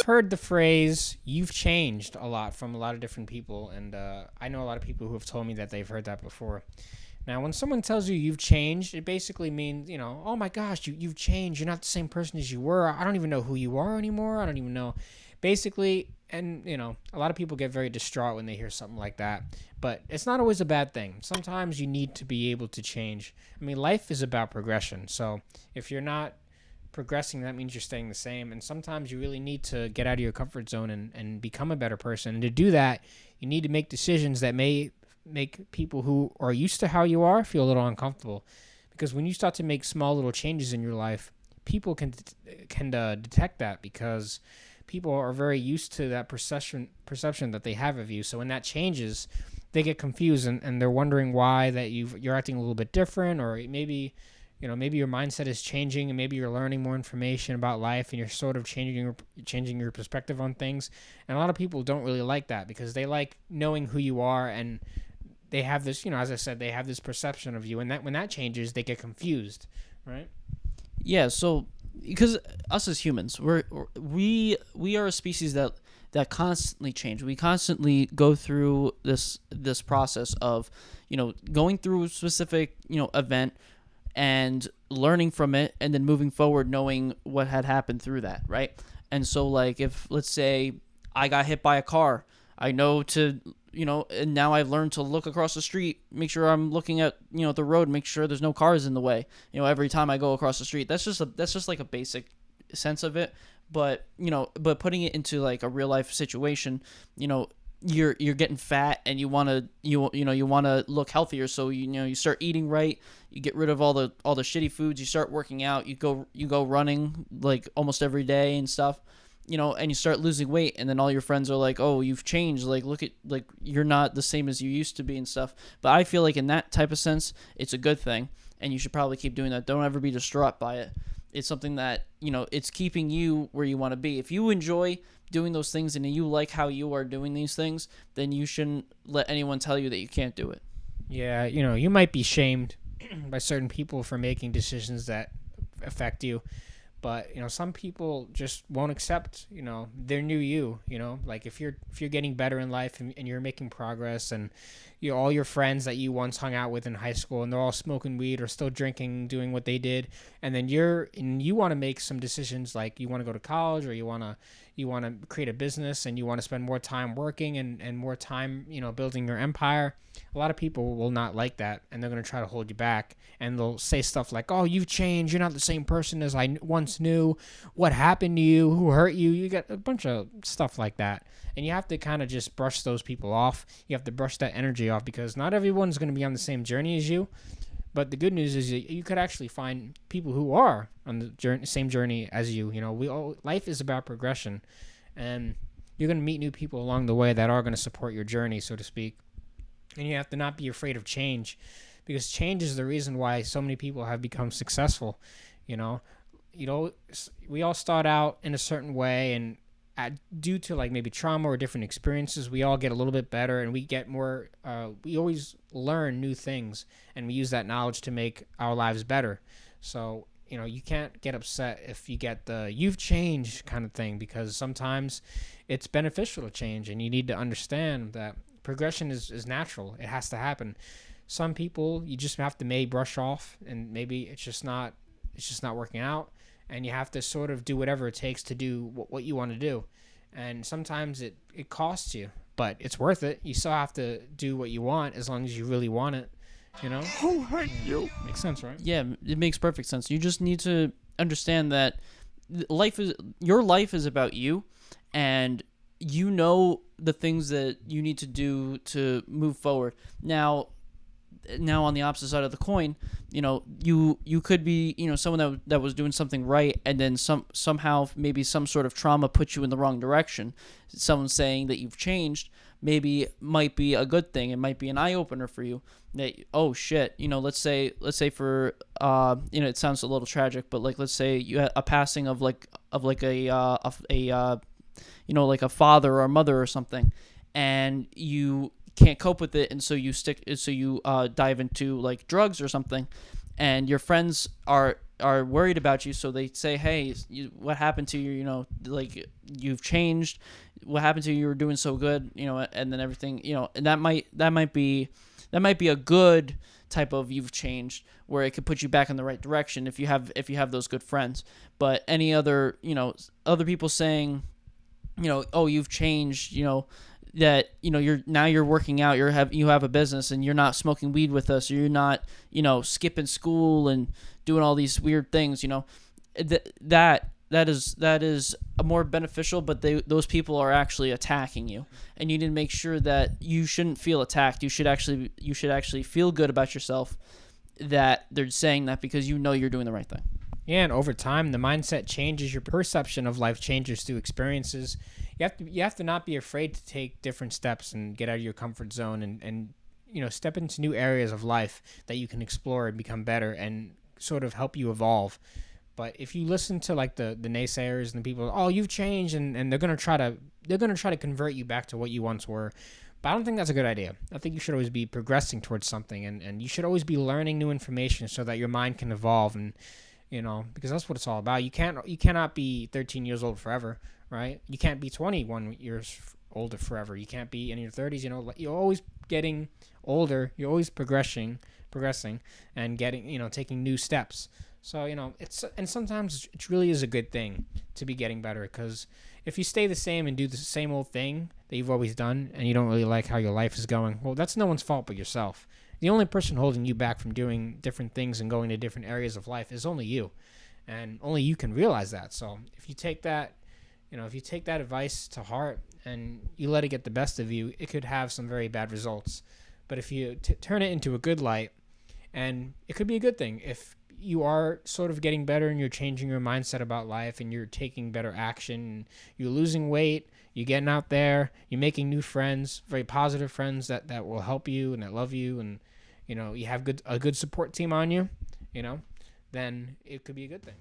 heard the phrase "you've changed" a lot from a lot of different people, and I know a lot of people who have told me that they've heard that before. Now, when someone tells you you've changed, it basically means, oh my gosh, you've changed. You're not the same person as you were. I don't even know who you are anymore. I don't even know. Basically, and, a lot of people get very distraught when they hear something like that. But it's not always a bad thing. Sometimes you need to be able to change. I mean, life is about progression. So if you're not progressing, that means you're staying the same. And sometimes you really need to get out of your comfort zone and become a better person. And to do that, you need to make decisions that may make people who are used to how you are feel a little uncomfortable, because when you start to make small little changes in your life, people can detect that, because people are very used to that perception that they have of you. So when that changes, they get confused, and they're wondering why that you're acting a little bit different, or maybe maybe your mindset is changing, and maybe you're learning more information about life, and you're sort of changing your perspective on things. And a lot of people don't really like that, because they like knowing who you are, and they have this, as I said, they have this perception of you, and that when that changes, they get confused, right? Yeah, so because us as humans, we are a species that constantly change. We constantly go through this process of, going through a specific, event and learning from it, and then moving forward knowing what had happened through that, right? And so, like, if, let's say, I got hit by a car, I know to, and now I've learned to look across the street, make sure I'm looking at, the road, make sure there's no cars in the way, every time I go across the street. That's just like a basic sense of it. But, but putting it into like a real life situation, you're getting fat, and you want to look healthier, so you start eating right, you get rid of all the shitty foods, you start working out, you go running like almost every day and stuff, and you start losing weight, and then all your friends are like, oh, you've changed, like, look at, like, you're not the same as you used to be and stuff. But I feel like in that type of sense, it's a good thing, and you should probably keep doing that. Don't ever be distraught by it. It's something that, it's keeping you where you want to be. If you enjoy doing those things and you like how you are doing these things, then you shouldn't let anyone tell you that you can't do it. Yeah, you might be shamed by certain people for making decisions that affect you, but some people just won't accept their new you. Like, if you're getting better in life, and you're making progress, and all your friends that you once hung out with in high school, and they're all smoking weed or still drinking, doing what they did, and then you want to make some decisions, like you want to go to college, or you want to create a business, and you want to spend more time working and more time building your empire. A lot of people will not like that, and they're going to try to hold you back, and they'll say stuff like, oh, you've changed, you're not the same person as I once knew, what happened to you, who hurt you. You get a bunch of stuff like that, and you have to kind of just brush those people off. You have to brush that energy off, because not everyone's going to be on the same journey as you. But the good news is you could actually find people who are on the same journey as you. Life is about progression, and you're going to meet new people along the way that are going to support your journey, so to speak. And you have to not be afraid of change, because change is the reason why so many people have become successful. We all start out in a certain way, and due to like maybe trauma or different experiences, we all get a little bit better, and we get more. We always learn new things, and we use that knowledge to make our lives better. So you can't get upset if you get the "you've changed" kind of thing, because sometimes it's beneficial to change, and you need to understand that progression is natural. It has to happen. Some people you just have to maybe brush off, and maybe it's just not working out, and you have to sort of do whatever it takes to do what you want to do. And sometimes it costs you, but it's worth it. You still have to do what you want, as long as you really want it. Who hurt you? Makes sense, right? Yeah, it makes perfect sense. You just need to understand that your life is about you, and the things that you need to do to move forward. Now on the opposite side of the coin, you could be, someone that was doing something right, and then somehow maybe some sort of trauma put you in the wrong direction. Someone saying that you've changed maybe might be a good thing. It might be an eye opener for you. That, oh shit, let's say for it sounds a little tragic, but like, let's say you had a passing of a father or a mother or something, and you can't cope with it, and so you dive into like drugs or something, and your friends are are worried about you, so they say, hey, what happened to you, like, you've changed, what happened to you, you were doing so good, and then everything, and that might be a good type of you've changed, where it could put you back in the right direction if you have those good friends. But any other, other people saying, oh, you've changed, that you're working out, you have a business, and you're not smoking weed with us, or you're not skipping school and doing all these weird things, that is more beneficial, but those people are actually attacking you, and you need to make sure that you shouldn't feel attacked. You should actually feel good about yourself that they're saying that, because you're doing the right thing. Yeah, and over time, the mindset changes. Your perception of life changes through experiences. You have to not be afraid to take different steps and get out of your comfort zone, and step into new areas of life that you can explore and become better and sort of help you evolve. But if you listen to like the naysayers and the people, oh, you've changed, and they're gonna try to convert you back to what you once were. But I don't think that's a good idea. I think you should always be progressing towards something, and you should always be learning new information so that your mind can evolve, and because that's what it's all about. You cannot be 13 years old forever, right? You can't be 21 years older forever. You can't be in your 30s. You're always getting older. You're always progressing, and getting taking new steps. So and sometimes it really is a good thing to be getting better, because if you stay the same and do the same old thing that you've always done, and you don't really like how your life is going, well, that's no one's fault but yourself. The only person holding you back from doing different things and going to different areas of life is only you, and only you can realize that. So if you take that, advice to heart and you let it get the best of you, it could have some very bad results. But if you turn it into a good light, and it could be a good thing if you are sort of getting better and you're changing your mindset about life and you're taking better action, you're losing weight, you're getting out there, you're making new friends, very positive friends that will help you and that love you, and you have a good support team on you, then it could be a good thing.